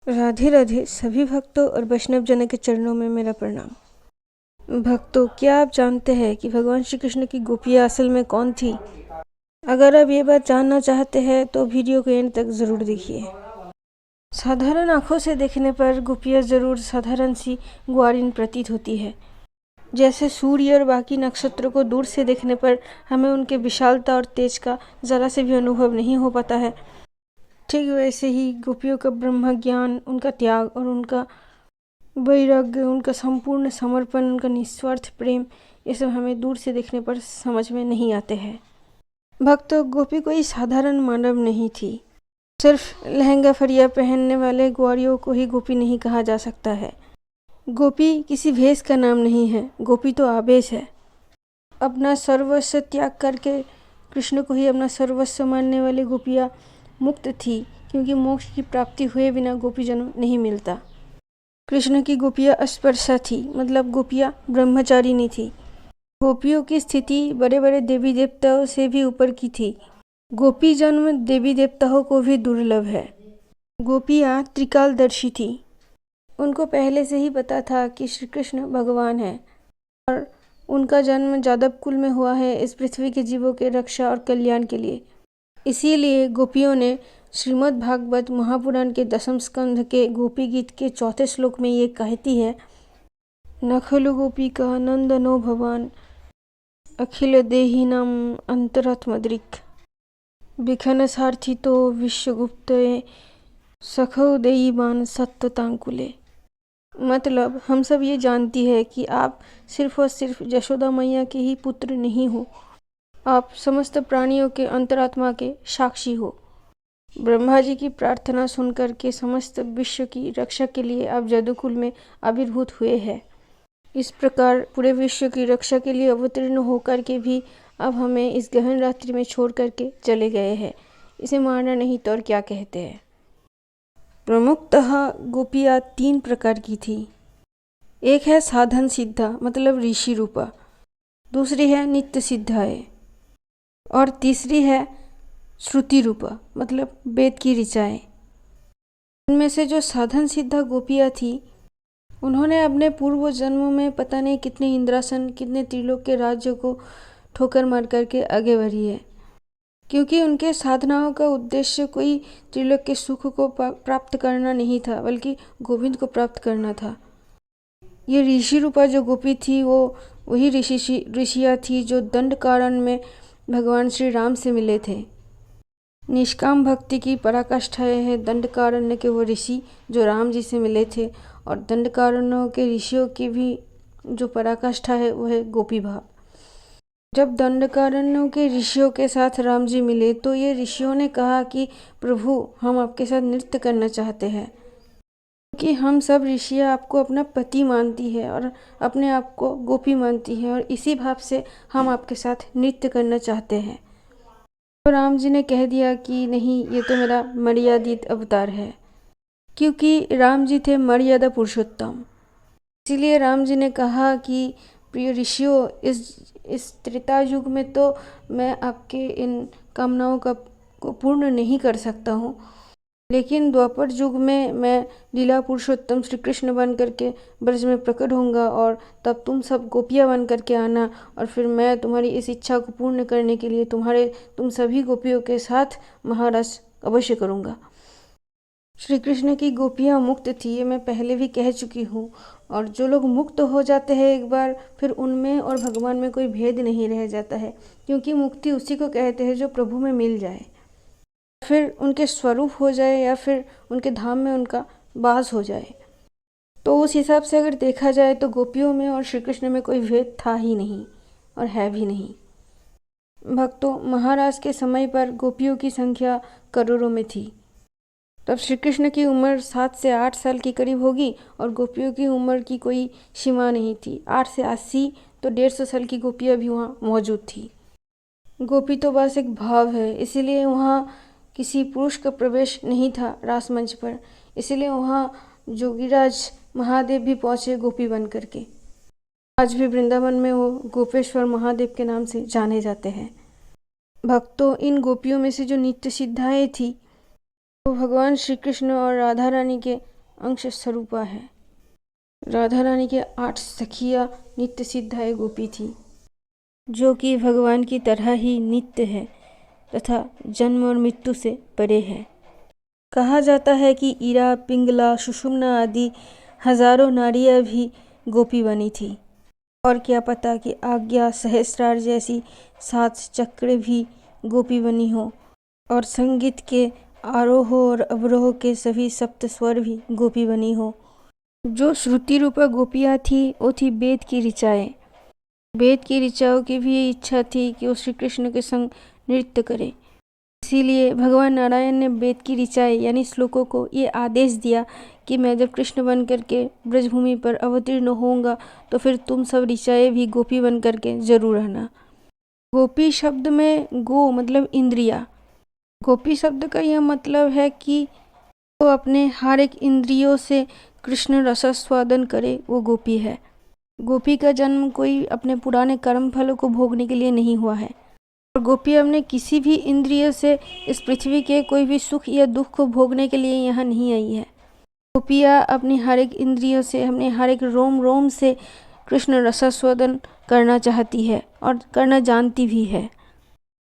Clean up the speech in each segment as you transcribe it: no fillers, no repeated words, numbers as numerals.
राधे राधे सभी भक्तों और वैष्णव जनों के चरणों में मेरा प्रणाम। भक्तों, क्या आप जानते हैं कि भगवान श्री कृष्ण की गोपियाँ असल में कौन थी? अगर आप ये बात जानना चाहते हैं तो वीडियो को एंड तक ज़रूर देखिए। साधारण आंखों से देखने पर गोपियाँ ज़रूर साधारण सी ग्वारिन प्रतीत होती है। जैसे सूर्य और बाकी नक्षत्रों को दूर से देखने पर हमें उनके विशालता और तेज का ज़रा से भी अनुभव नहीं हो पाता है, ठीक वैसे ही गोपियों का ब्रह्म ज्ञान, उनका त्याग और उनका वैराग्य, उनका संपूर्ण समर्पण, उनका निस्वार्थ प्रेम, ये सब हमें दूर से देखने पर समझ में नहीं आते हैं। भक्तों, गोपी कोई साधारण मानव नहीं थी। सिर्फ लहंगा फरिया पहनने वाले ग्वारियों को ही गोपी नहीं कहा जा सकता है। गोपी किसी भेष का नाम नहीं है, गोपी तो आवेश है। अपना सर्वस्व त्याग करके कृष्ण को ही अपना सर्वस्व मानने वाली गोपियाँ मुक्त थी, क्योंकि मोक्ष की प्राप्ति हुए बिना गोपी जन्म नहीं मिलता। कृष्ण की गोपियाँ अस्पर्शा थी, मतलब गोपियाँ ब्रह्मचारिणी थी। गोपियों की स्थिति बड़े बड़े देवी देवताओं से भी ऊपर की थी। गोपी जन्म देवी देवताओं को भी दुर्लभ है। गोपियाँ त्रिकालदर्शी थी। उनको पहले से ही पता था कि श्री कृष्ण भगवान है और उनका जन्म जादव कुल में हुआ है इस पृथ्वी के जीवों के रक्षा और कल्याण के लिए। इसीलिए गोपियों ने श्रीमद् भागवत महापुराण के 10वें स्कंध के गोपी गीत के 4थे श्लोक में ये कहती है, न खलु गोपिका नंदनो भवान अखिल देहिनाम अंतरात्मदृक् विखन सार्थितो विश्वगुप्त सखौ देयीबान सत्ततांकुले। मतलब हम सब ये जानती है कि आप सिर्फ और सिर्फ यशोदा मैया के ही पुत्र नहीं हो, आप समस्त प्राणियों के अंतरात्मा के साक्षी हो। ब्रह्मा जी की प्रार्थना सुनकर के समस्त विश्व की रक्षा के लिए आप जदुकुल में आविर्भूत हुए हैं। इस प्रकार पूरे विश्व की रक्षा के लिए अवतीर्ण होकर के भी अब हमें इस गहन रात्रि में छोड़ करके चले गए हैं। इसे मानना नहीं तो और क्या कहते हैं। प्रमुखतः गोपियाँ 3 प्रकार की थी। एक है साधन सिद्धा, मतलब ऋषि रूपा। दूसरी है नित्य सिद्धाए और तीसरी है श्रुति रूपा, मतलब वेद की ऋचाएँ। उनमें से जो साधन सिद्धा गोपियाँ थी, उन्होंने अपने पूर्व जन्मों में पता नहीं कितने इंद्रासन, कितने त्रिलोक के राज्यों को ठोकर मार करके आगे बढ़ी है, क्योंकि उनके साधनाओं का उद्देश्य कोई त्रिलोक के सुख को प्राप्त करना नहीं था, बल्कि गोविंद को प्राप्त करना था। ये ऋषि रूपा जो गोपी थी, वो वही ऋषियाँ थी जो दंडकारण्य में भगवान श्री राम से मिले थे। निष्काम भक्ति की पराकाष्ठा है दंडकारण्य के वो ऋषि जो राम जी से मिले थे, और दंडकारण्यों के ऋषियों की भी जो पराकाष्ठा है वो है गोपी भाव। जब दंडकारण्यों के ऋषियों के साथ राम जी मिले तो ये ऋषियों ने कहा कि प्रभु, हम आपके साथ नृत्य करना चाहते हैं, क्योंकि हम सब ऋषियाँ आपको अपना पति मानती है और अपने आप को गोपी मानती है, और इसी भाव से हम आपके साथ नृत्य करना चाहते हैं। तो राम जी ने कह दिया कि नहीं, ये तो मेरा मर्यादित अवतार है, क्योंकि राम जी थे मर्यादा पुरुषोत्तम। इसीलिए राम जी ने कहा कि प्रिय ऋषियों, इस त्रेता युग में तो मैं आपके इन कामनाओं को पूर्ण नहीं कर सकता हूँ, लेकिन द्वापर युग में मैं लीला पुरुषोत्तम श्री कृष्ण बन करके ब्रज में प्रकट होऊंगा, और तब तुम सब गोपियाँ बन करके आना, और फिर मैं तुम्हारी इस इच्छा को पूर्ण करने के लिए तुम सभी गोपियों के साथ महारस अवश्य करूँगा। श्री कृष्ण की गोपियाँ मुक्त थी, ये मैं पहले भी कह चुकी हूँ, और जो लोग मुक्त हो जाते हैं एक बार, फिर उनमें और भगवान में कोई भेद नहीं रह जाता है, क्योंकि मुक्ति उसी को कहते हैं जो प्रभु में मिल जाए, फिर उनके स्वरूप हो जाए या फिर उनके धाम में उनका वास हो जाए। तो उस हिसाब से अगर देखा जाए तो गोपियों में और श्री कृष्ण में कोई भेद था ही नहीं और है भी नहीं। भक्तों, महाराज के समय पर गोपियों की संख्या करोड़ों में थी। तब श्री कृष्ण की उम्र 7 से 8 साल की करीब होगी, और गोपियों की उम्र की कोई सीमा नहीं थी। 8 से 80 तो 150 साल की गोपियाँ भी वहाँ मौजूद थी। गोपी तो बस एक भाव है, इसीलिए वहाँ किसी पुरुष का प्रवेश नहीं था रास मंच पर, इसीलिए वहाँ जोगीराज महादेव भी पहुँचे गोपी बन करके। आज भी वृंदावन में वो गोपेश्वर महादेव के नाम से जाने जाते हैं। भक्तों, इन गोपियों में से जो नित्य सिद्धाएँ थी, वो भगवान श्री कृष्ण और राधा रानी के अंश स्वरूपा है। राधा रानी के 8 सखियाँ नित्य सिद्धाए गोपी थी, जो कि भगवान की तरह ही नित्य है तथा जन्म और मृत्यु से परे है। कहा जाता है कि इरा, पिंगला, सुषुम्ना आदि हजारों नारियां भी गोपी बनी थी, और क्या पता कि आज्ञा, सहस्रार जैसी 7 चक्र भी गोपी बनी हो, और संगीत के आरोह और अवरोह के सभी सप्त स्वर भी गोपी बनी हो। जो श्रुति रूपा गोपियाँ थी वो थी वेद की ऋचाएँ। वेद की ऋचाओं की भी इच्छा थी कि वो श्री कृष्ण के संग नृत्य करे। इसीलिए भगवान नारायण ने वेद की ऋचाएँ यानी श्लोकों को ये आदेश दिया कि मैं जब कृष्ण बन करके ब्रजभूमि पर अवतीर्ण होऊंगा तो फिर तुम सब ऋचाएँ भी गोपी बन करके जरूर रहना। गोपी शब्द में गो मतलब इंद्रिया। गोपी शब्द का यह मतलब है कि वो अपने हर एक इंद्रियों से कृष्ण रसास्वादन करे, वो गोपी है। गोपी का जन्म कोई अपने पुराने कर्म फलों को भोगने के लिए नहीं हुआ है, और गोपी अपने किसी भी इंद्रिय से इस पृथ्वी के कोई भी सुख या दुख को भोगने के लिए यहाँ नहीं आई है। गोपियाँ अपनी हर एक इंद्रियों से, अपने हर एक रोम रोम से कृष्ण रसास्वादन करना चाहती है और करना जानती भी है।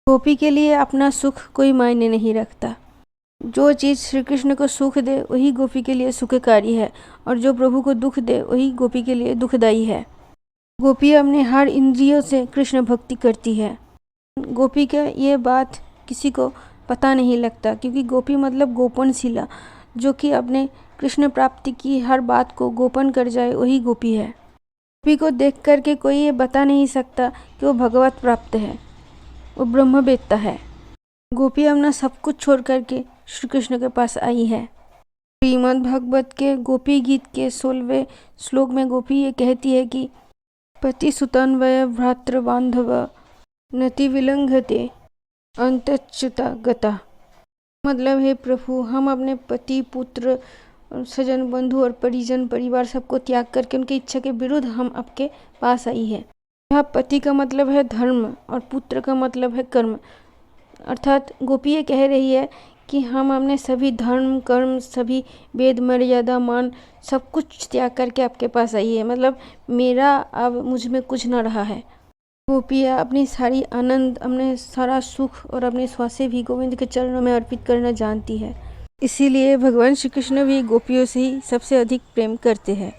गोपी के लिए अपना सुख कोई मायने नहीं रखता। जो चीज़ श्री कृष्ण को सुख दे वही गोपी के लिए सुखकारी है, और जो प्रभु को दुख दे वही गोपी के लिए दुखदायी है। गोपी अपने हर इंद्रियों से कृष्ण भक्ति करती है। गोपी का ये बात किसी को पता नहीं लगता, क्योंकि गोपी मतलब गोपनशिला, जो कि अपने कृष्ण प्राप्ति की हर बात को गोपन कर जाए वही गोपी है। गोपी को देख करके कोई ये बता नहीं सकता कि वो भगवत प्राप्त है, वो ब्रह्मवेत्ता है। गोपी अपना सब कुछ छोड़ करके श्री कृष्ण के पास आई है। श्रीमद् भागवत के गोपी गीत के 16वें श्लोक में गोपी ये कहती है कि पति सुतान्वय भ्रातृ बांधव नति विलंघते अंतच्युता गता। मतलब है प्रभु, हम अपने पति, पुत्र, सजन, बंधु और परिजन, परिवार सबको त्याग करके उनकी इच्छा के विरुद्ध हम आपके पास आई है। यहाँ पति का मतलब है धर्म और पुत्र का मतलब है कर्म। अर्थात गोपी ये कह रही है कि हम अपने सभी धर्म, कर्म, सभी वेद, मर्यादा, मान सब कुछ त्याग करके आपके पास आई है। मतलब मेरा अब मुझ में कुछ न रहा है। गोपियाँ अपनी सारी आनंद, अपने सारा सुख और अपने श्वासें भी गोविंद के चरणों में अर्पित करना जानती है। इसीलिए भगवान श्री कृष्ण भी गोपियों से ही सबसे अधिक प्रेम करते हैं।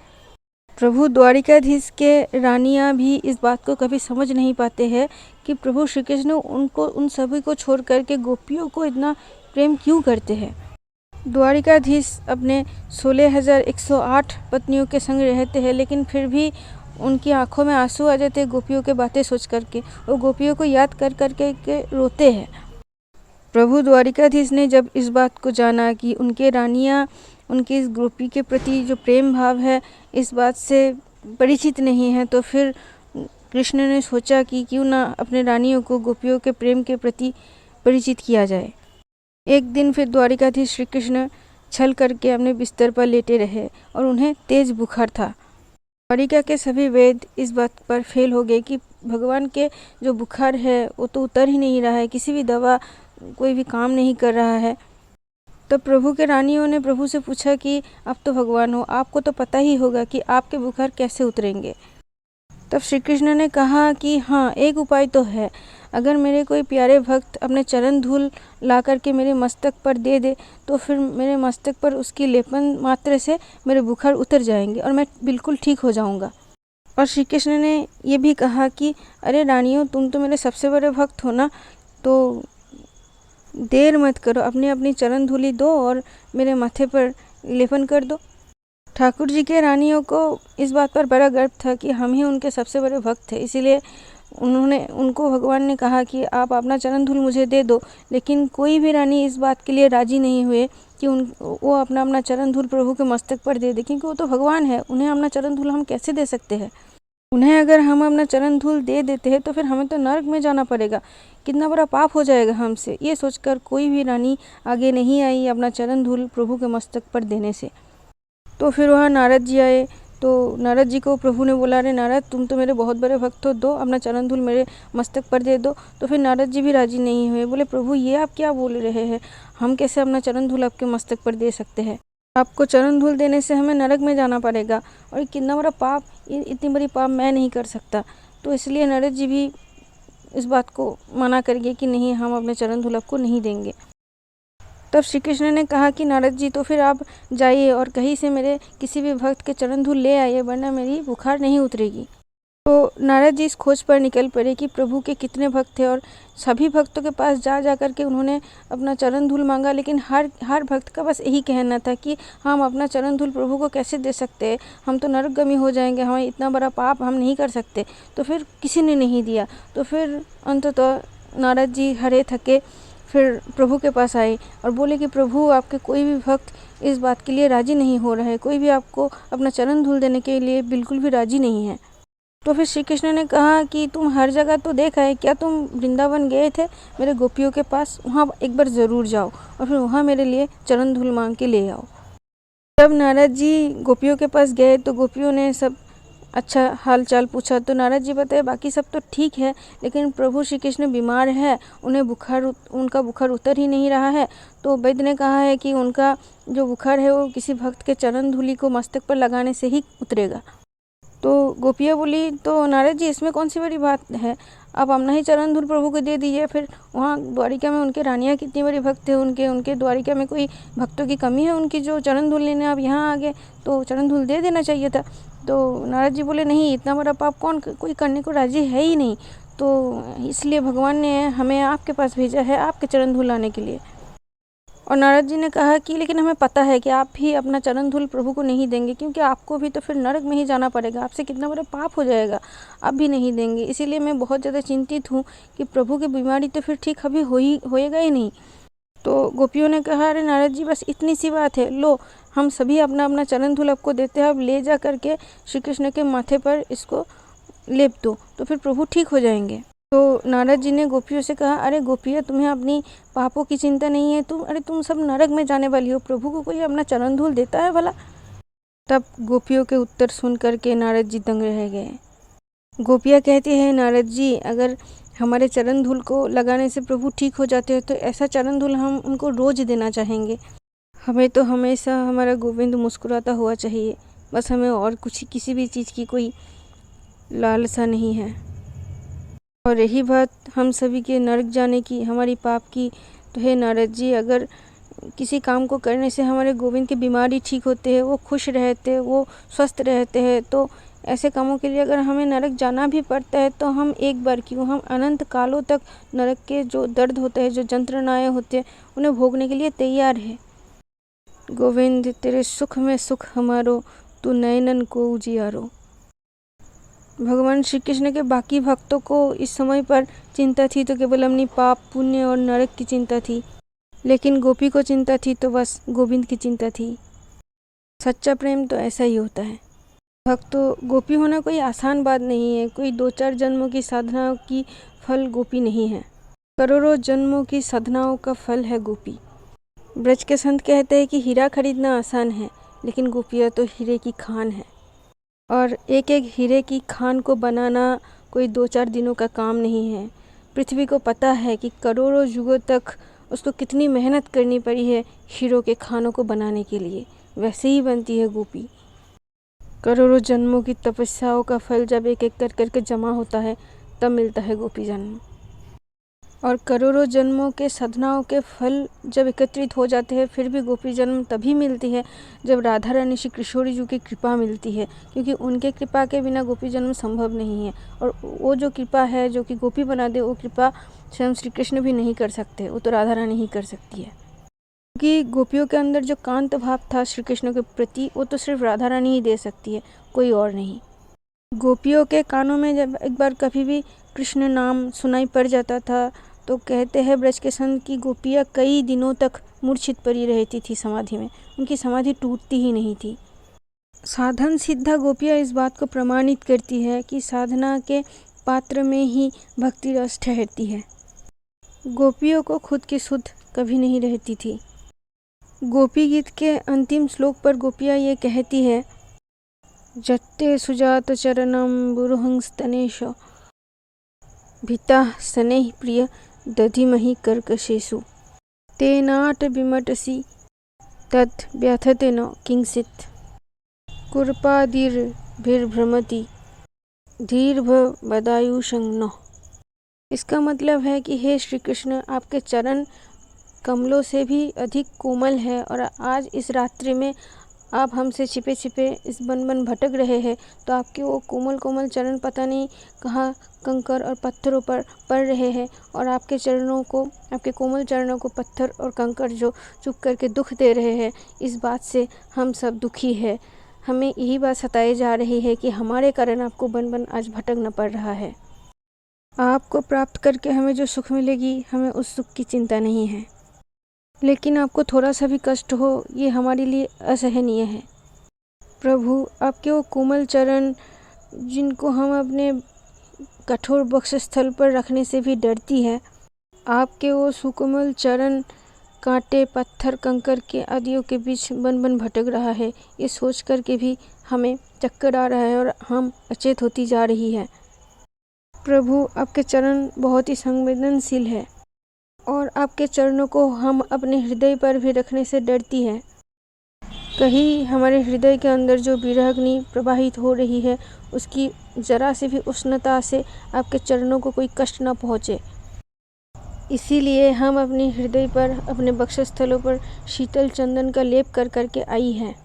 प्रभु द्वारिकाधीश के रानियाँ भी इस बात को कभी समझ नहीं पाते हैं कि प्रभु श्री कृष्ण उन सभी को छोड़ करके गोपियों को इतना प्रेम क्यों करते हैं। द्वारिकाधीश अपने 16,108 पत्नियों के संग रहते हैं, लेकिन फिर भी उनकी आंखों में आंसू आ जाते हैं गोपियों के बातें सोच करके। वो गोपियों को याद कर करके रोते हैं। प्रभु द्वारिकाधीश ने जब इस बात को जाना कि उनके रानियाँ उनके इस गोपी के प्रति जो प्रेम भाव है इस बात से परिचित नहीं है, तो फिर कृष्ण ने सोचा कि क्यों ना अपने रानियों को गोपियों के प्रेम के प्रति परिचित किया जाए। एक दिन फिर द्वारिकाधीश श्री कृष्ण छल करके अपने बिस्तर पर लेटे रहे और उन्हें तेज बुखार था। द्वारिका के सभी वेद इस बात पर फेल हो गए कि भगवान के जो बुखार है वो तो उतर ही नहीं रहा है, किसी भी दवा कोई भी काम नहीं कर रहा है। तो प्रभु के रानियों ने प्रभु से पूछा कि आप तो भगवान हो, आपको तो पता ही होगा कि आपके बुखार कैसे उतरेंगे। तब श्री कृष्ण ने कहा कि हाँ, एक उपाय तो है। अगर मेरे कोई प्यारे भक्त अपने चरण धूल ला करके मेरे मस्तक पर दे दे तो फिर मेरे मस्तक पर उसकी लेपन मात्र से मेरे बुखार उतर जाएंगे और मैं बिल्कुल ठीक हो जाऊंगा। और श्री कृष्ण ने ये भी कहा कि अरे रानियों, तुम तो मेरे सबसे बड़े भक्त हो ना, तो देर मत करो, अपनी अपनी चरण धूली दो और मेरे माथे पर लेपन कर दो। ठाकुर जी के रानियों को इस बात पर बड़ा गर्व था कि हम ही उनके सबसे बड़े भक्त थे। इसीलिए उनको भगवान ने कहा कि आप अपना चरण धूल मुझे दे दो। लेकिन कोई भी रानी इस बात के लिए राजी नहीं हुए कि वो अपना अपना चरण धूल प्रभु के मस्तक पर दे दे, क्योंकि वो तो भगवान है, उन्हें अपना चरण धूल हम कैसे दे सकते हैं। उन्हें अगर हम अपना चरण धूल दे देते हैं तो फिर हमें तो नरक में जाना पड़ेगा, कितना बड़ा पाप हो जाएगा हमसे। ये सोचकर कोई भी रानी आगे नहीं आई अपना चरण धूल प्रभु के मस्तक पर देने से। तो फिर वहाँ नारद जी आए। तो नारद जी को प्रभु ने बोला, अरे नारद, तुम तो मेरे बहुत बड़े भक्त हो, दो अपना चरण धूल मेरे मस्तक पर दे दो। तो फिर नारद जी भी राजी नहीं हुए, बोले प्रभु ये आप क्या बोल रहे हैं, हम कैसे अपना चरण धूल आपके मस्तक पर दे सकते हैं। आपको चरण धूल देने से हमें नरक में जाना पड़ेगा और कितना बड़ा पाप, इतनी बड़ी पाप मैं नहीं कर सकता। तो इसलिए नारद जी भी इस बात को मना करिए कि नहीं, हम अपने चरण धूल आपको नहीं देंगे। तब श्री कृष्ण ने कहा कि नारद जी, तो फिर आप जाइए और कहीं से मेरे किसी भी भक्त के चरण धूल ले आइए, वरना मेरी बुखार नहीं उतरेगी। तो नारद जी इस खोज पर निकल पड़े कि प्रभु के कितने भक्त थे और सभी भक्तों के पास जा कर के उन्होंने अपना चरण धूल मांगा। लेकिन हर भक्त का बस यही कहना था कि हम अपना चरण धूल प्रभु को कैसे दे सकते हैं, हम तो नरकगामी हो जाएंगे, हमें इतना बड़ा पाप हम नहीं कर सकते। तो फिर किसी ने नहीं दिया। तो फिर अंततः नारद जी हरे थके फिर प्रभु के पास आए और बोले कि प्रभु, आपके कोई भी भक्त इस बात के लिए राजी नहीं हो रहा है, कोई भी आपको अपना चरण धूल देने के लिए बिल्कुल भी राजी नहीं है। तो फिर श्री कृष्ण ने कहा कि तुम हर जगह तो देखा है, क्या तुम वृंदावन गए थे मेरे गोपियों के पास? वहाँ एक बार ज़रूर जाओ और फिर वहाँ मेरे लिए चरण धूल मांग के ले आओ। जब नारद जी गोपियों के पास गए तो गोपियों ने सब अच्छा हाल चाल पूछा। तो नारद जी बताए बाकी सब तो ठीक है, लेकिन प्रभु श्री कृष्ण बीमार है, उनका बुखार उतर ही नहीं रहा है। तो वैद्य ने कहा है कि उनका जो बुखार है वो किसी भक्त के चरण धूलि को मस्तक पर लगाने से ही उतरेगा। तो गोपियाँ बोली, तो नारद जी इसमें कौन सी बड़ी बात है, आप अपना ही चरण धूल प्रभु को दे दीजिए। फिर वहाँ द्वारिका में उनके रानियाँ कितनी बड़ी भक्त है, उनके द्वारिका में कोई भक्तों की कमी है उनकी जो चरण धूल लेने आप यहाँ आ गए? तो चरण धूल दे देना चाहिए था। तो नारद जी बोले, नहीं, इतना बड़ा पाप कोई करने को राजी है ही नहीं, तो इसलिए भगवान ने हमें आपके पास भेजा है आपके चरण धूल लाने के लिए। और नारद जी ने कहा कि लेकिन हमें पता है कि आप भी अपना चरण धूल प्रभु को नहीं देंगे, क्योंकि आपको भी तो फिर नरक में ही जाना पड़ेगा, आपसे कितना बड़ा पाप हो जाएगा, आप भी नहीं देंगे। इसीलिए मैं बहुत ज़्यादा चिंतित हूँ कि प्रभु की बीमारी तो फिर ठीक अभी होएगा ही नहीं। तो गोपियों ने कहा, अरे नारद जी, बस इतनी सी बात है, लो हम सभी अपना अपना चरण धूल आपको देते हैं, आप ले जा करके श्री कृष्ण के माथे पर इसको लेप दो, तो फिर प्रभु ठीक हो जाएंगे। तो नारद जी ने गोपियों से कहा, अरे गोपियाँ, तुम्हें अपनी पापों की चिंता नहीं है, तुम सब नरक में जाने वाली हो, प्रभु को कोई अपना चरण धूल देता है भला? तब गोपियों के उत्तर सुन करके नारद जी दंग रह गए। गोपियाँ कहती हैं, नारद जी, अगर हमारे चरण धूल को लगाने से प्रभु ठीक हो जाते हैं तो ऐसा चरण धूल हम उनको रोज देना चाहेंगे। हमें तो हमेशा हमारा गोविंद मुस्कुराता हुआ चाहिए, बस हमें और कुछ किसी भी चीज़ की कोई लालसा नहीं है। और रही बात हम सभी के नरक जाने की, हमारी पाप की, तो हे नारद जी, अगर किसी काम को करने से हमारे गोविंद की बीमारी ठीक होते हैं, वो खुश रहते हैं, वो स्वस्थ रहते हैं, तो ऐसे कामों के लिए अगर हमें नरक जाना भी पड़ता है तो हम एक बार क्यों, हम अनंत कालों तक नरक के जो दर्द होते हैं, जो यंत्रणाएँ होते हैं, उन्हें भोगने के लिए तैयार है। गोविंद तेरे सुख में सुख हमारो, तू नयनन को उजियारो। भगवान श्री कृष्ण के बाकी भक्तों को इस समय पर चिंता थी तो केवल अपनी पाप पुण्य और नरक की चिंता थी, लेकिन गोपी को चिंता थी तो बस गोविंद की चिंता थी। सच्चा प्रेम तो ऐसा ही होता है। भक्तों, गोपी होना कोई आसान बात नहीं है, कोई 2-4 जन्मों की साधनाओं की फल गोपी नहीं है, करोड़ों जन्मों की साधनाओं का फल है गोपी। ब्रज के संत कहते हैं कि हीरा खरीदना आसान है, लेकिन गोपियाँ तो हीरे की खान है, और एक एक हीरे की खान को बनाना कोई 2-4 दिनों का काम नहीं है। पृथ्वी को पता है कि करोड़ों युगों तक उसको कितनी मेहनत करनी पड़ी है हीरों के खानों को बनाने के लिए, वैसे ही बनती है गोपी। करोड़ों जन्मों की तपस्याओं का फल जब एक एक कर करके जमा होता है तब मिलता है गोपी जन्म, और करोड़ों जन्मों के साधनाओं के फल जब एकत्रित हो जाते हैं फिर भी गोपी जन्म तभी मिलती है जब राधा रानी श्री किशोरी जी की कृपा मिलती है, क्योंकि उनके कृपा के बिना गोपी जन्म संभव नहीं है। और वो जो कृपा है जो कि गोपी बना दे, वो कृपा स्वयं श्री कृष्ण भी नहीं कर सकते, वो तो राधा रानी ही कर सकती है। क्योंकि गोपियों के अंदर जो कांत भाव था श्री कृष्ण के प्रति, वो तो सिर्फ राधा रानी ही दे सकती है, कोई और नहीं। गोपियों के कानों में जब एक बार कभी भी कृष्ण नाम सुनाई पड़ जाता था तो कहते हैं ब्रज के संत की गोपियाँ कई दिनों तक मूर्छित पड़ी रहती थी समाधि में, उनकी समाधि टूटती ही नहीं थी। साधन सिद्धा गोपियाँ इस बात को प्रमाणित करती है कि साधना के पात्र में ही भक्ति रस ठहरती है। गोपियों को खुद की सुध कभी नहीं रहती थी। गोपी गीत के अंतिम श्लोक पर गोपियाँ ये कहती है, जत्ते सुजात चरणम बुरुहंस्तनेश भिता स्नेह प्रिय दधिमहि कर्कशेषु तेनाट विमटसी तत् व्यथते न किंचित् कुर्पादिर्भिर्भ्रमति धीर्भ बदायुषं न। इसका मतलब है कि हे श्री कृष्ण, आपके चरण कमलों से भी अधिक कोमल है और आज इस रात्रि में आप हमसे छिपे छिपे इस बन भटक रहे हैं, तो आपके वो कोमल कोमल चरण पता नहीं कहाँ कंकर और पत्थरों पर पड़ रहे हैं और आपके चरणों को, आपके कोमल चरणों को पत्थर और कंकर जो चुप करके दुख दे रहे हैं, इस बात से हम सब दुखी है। हमें यही बात सताई जा रही है कि हमारे कारण आपको बन आज भटकना पड़ रहा है। आपको प्राप्त करके हमें जो सुख मिलेगी, हमें उस सुख की चिंता नहीं है, लेकिन आपको थोड़ा सा भी कष्ट हो ये हमारे लिए असहनीय है। प्रभु, आपके वो कोमल चरण जिनको हम अपने कठोर वक्षस्थल पर रखने से भी डरती है, आपके वो सुकोमल चरण कांटे पत्थर कंकर के आदियों के बीच बन भटक रहा है, ये सोच कर के भी हमें चक्कर आ रहा है और हम अचेत होती जा रही है। प्रभु, आपके चरण बहुत ही संवेदनशील है और आपके चरणों को हम अपने हृदय पर भी रखने से डरती है। कहीं हमारे हृदय के अंदर जो विरहाग्नि प्रवाहित हो रही है, उसकी जरा से भी उष्णता से आपके चरणों को कोई कष्ट न पहुँचे। इसीलिए हम अपने हृदय पर, अपने वक्षस्थलों पर शीतल चंदन का लेप कर करके आई हैं,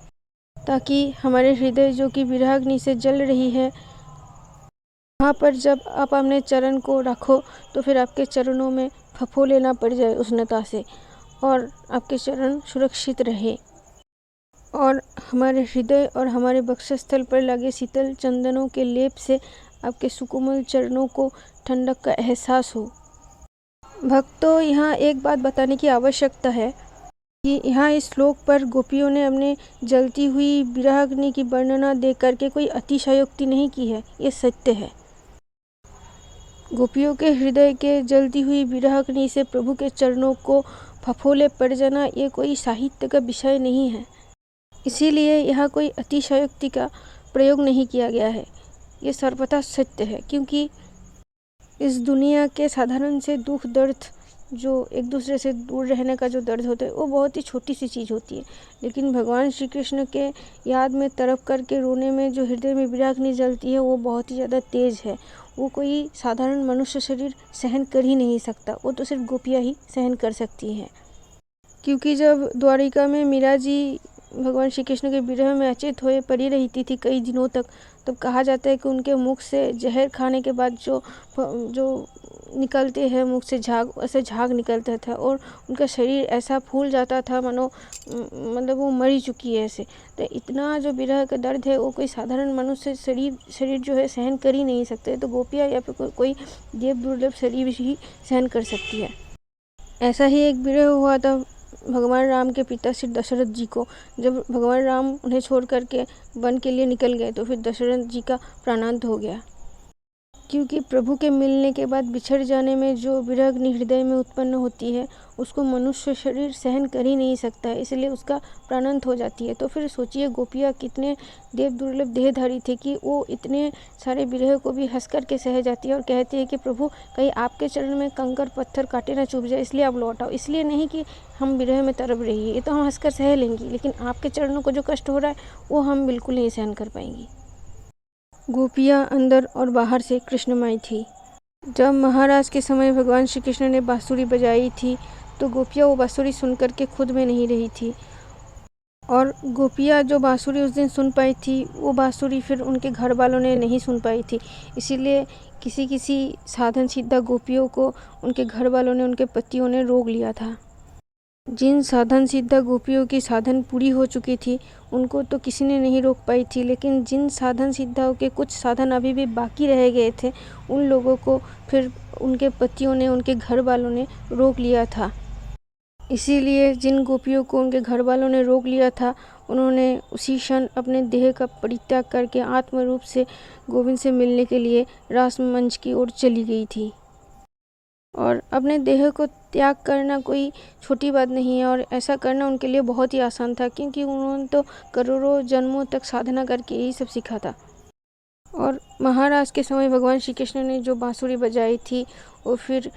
ताकि हमारे हृदय जो कि विरहाग्नि से जल रही है, वहाँ पर जब आप अपने चरण को रखो तो फिर आपके चरणों में फफोले ना पड़ जाए उष्णता से और आपके चरण सुरक्षित रहे और हमारे हृदय और हमारे वक्षस्थल पर लगे शीतल चंदनों के लेप से आपके सुकोमल चरणों को ठंडक का एहसास हो। भक्तों, यहाँ एक बात बताने की आवश्यकता है कि यहाँ इस श्लोक पर गोपियों ने अपने जलती हुई विरहाग्नि की वर्णना दे करके कोई अतिशयोक्ति नहीं की है, ये सत्य है। गोपियों के हृदय के जलती हुई विरहाग्नि से प्रभु के चरणों को फफोले पड़ जाना ये कोई साहित्य का विषय नहीं है, इसीलिए यहाँ कोई अतिशयोक्ति का प्रयोग नहीं किया गया है। ये सर्वथा सत्य है, क्योंकि इस दुनिया के साधारण से दुख दर्द, जो एक दूसरे से दूर रहने का जो दर्द होता है, वो बहुत ही छोटी सी चीज़ होती है, लेकिन भगवान श्री कृष्ण के याद में तड़प करके रोने में जो हृदय में विरहाग्नि जलती है, वो बहुत ही ज़्यादा तेज़ है। वो कोई साधारण मनुष्य शरीर सहन कर ही नहीं सकता, वो तो सिर्फ गोपियाँ ही सहन कर सकती हैं। क्योंकि जब द्वारिका में मीरा जी भगवान श्री कृष्ण के विरह में अचेत हुए पड़ी रहती थी कई दिनों तक, तब कहा जाता है कि उनके मुख से जहर खाने के बाद जो निकलते हैं मुख से झाग, ऐसे झाग निकलता था और उनका शरीर ऐसा फूल जाता था मानो मतलब वो मरी चुकी है ऐसे। तो इतना जो विरह का दर्द है वो कोई साधारण मनुष्य शरीर जो है सहन कर ही नहीं सकते, तो गोपियाँ या फिर कोई देव दुर्लभ शरीर ही सहन कर सकती है। ऐसा ही एक विरह हुआ था भगवान राम के पिता श्री दशरथ जी को। जब भगवान राम उन्हें छोड़ करके वन के लिए निकल गए तो फिर दशरथ जी का प्राणांत हो गया, क्योंकि प्रभु के मिलने के बाद बिछड़ जाने में जो विरहाग्नि हृदय में उत्पन्न होती है, उसको मनुष्य शरीर सहन कर ही नहीं सकता है, इसलिए उसका प्राणांत हो जाती है। तो फिर सोचिए गोपियाँ कितने देव दुर्लभ देहधारी थे कि वो इतने सारे विरह को भी हंस करके सह जाती है और कहती है कि प्रभु, कहीं आपके चरण में कंकर पत्थर कांटे ना चुभ जाए, इसलिए आप लौट आओ। इसलिए नहीं कि हम विरह में तड़प रही है, ये तो हम हंसकर सह लेंगी, लेकिन आपके चरणों को जो कष्ट हो रहा है वो हम बिल्कुल नहीं सहन कर पाएंगी। गोपियाँ अंदर और बाहर से कृष्णमय थी। जब महाराज के समय भगवान श्री कृष्ण ने बांसुरी बजाई थी तो गोपियाँ वो बांसुरी सुन करके खुद में नहीं रही थी, और गोपियाँ जो बांसुरी उस दिन सुन पाई थी वो बांसुरी फिर उनके घर वालों ने नहीं सुन पाई थी। इसीलिए किसी किसी साधन सिद्धा गोपियों को उनके घर वालों ने, उनके पतियों ने रोक लिया था। जिन साधन सिद्धा गोपियों की साधन पूरी हो चुकी थी उनको तो किसी ने नहीं रोक पाई थी, लेकिन जिन साधन सिद्धाओं के कुछ साधन अभी भी बाकी रह गए थे उन लोगों को फिर उनके पतियों ने, उनके घर वालों ने रोक लिया था। इसीलिए जिन गोपियों को उनके घर वालों ने रोक लिया था उन्होंने उसी क्षण अपने देह का परित्याग करके आत्म रूप से गोविंद से मिलने के लिए रास मंच की ओर चली गई थी। और अपने देह को त्याग करना कोई छोटी बात नहीं है, और ऐसा करना उनके लिए बहुत ही आसान था, क्योंकि उन्होंने तो करोड़ों जन्मों तक साधना करके यही सब सीखा था। और महाराज के समय भगवान श्री कृष्ण ने जो बांसुरी बजाई थी वो फिर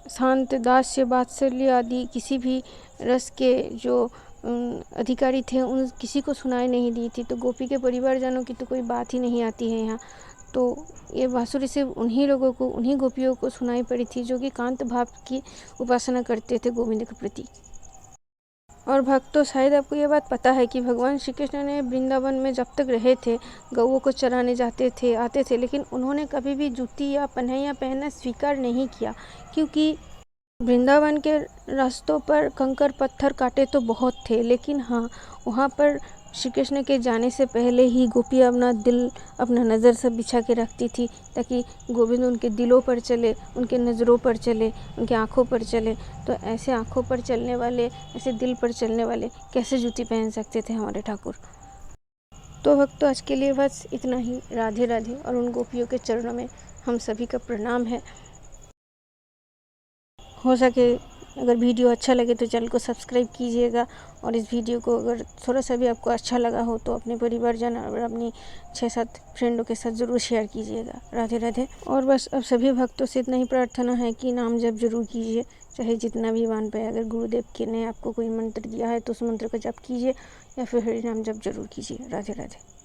शांत, दास्य, वात्सल्य आदि किसी भी रस के जो अधिकारी थे उन किसी को सुनाई नहीं दी थी। तो गोपी के परिवारजनों की तो कोई बात ही नहीं आती है यहाँ। तो ये बांसुरी सिर्फ उन्हीं लोगों को, उन्हीं गोपियों को सुनाई पड़ी थी जो कि कांत भाव की उपासना करते थे गोविंद के प्रति। और भक्तों, शायद आपको ये बात पता है कि भगवान श्री कृष्ण ने वृंदावन में जब तक रहे थे, गौओं को चराने जाते थे, आते थे, लेकिन उन्होंने कभी भी जूती या पन्हैया पहनना स्वीकार नहीं किया, क्योंकि वृंदावन के रास्तों पर कंकर पत्थर काटे तो बहुत थे, लेकिन हाँ, वहाँ पर श्री कृष्ण के जाने से पहले ही गोपियाँ अपना दिल, अपना नज़र सब बिछा के रखती थी, ताकि गोविंद उनके दिलों पर चले, उनके नज़रों पर चले, उनके आँखों पर चले। तो ऐसे आँखों पर चलने वाले, ऐसे दिल पर चलने वाले कैसे जूती पहन सकते थे हमारे ठाकुर। तो भक्तों, आज के लिए बस इतना ही। राधे राधे। और उन गोपियों के चरणों में हम सभी का प्रणाम है। हो सके अगर वीडियो अच्छा लगे तो चैनल को सब्सक्राइब कीजिएगा, और इस वीडियो को अगर थोड़ा सा भी आपको अच्छा लगा हो तो अपने परिवारजन और अपनी 6-7 फ्रेंडों के साथ ज़रूर शेयर कीजिएगा। राधे राधे। और बस अब सभी भक्तों से इतना ही प्रार्थना है कि नाम जप जरूर कीजिए, चाहे जितना भी मान पाए। अगर गुरुदेव के ने आपको कोई मंत्र दिया है तो उस मंत्र का जप कीजिए, या फिर हरि नाम जप जरूर कीजिए। राधे राधे।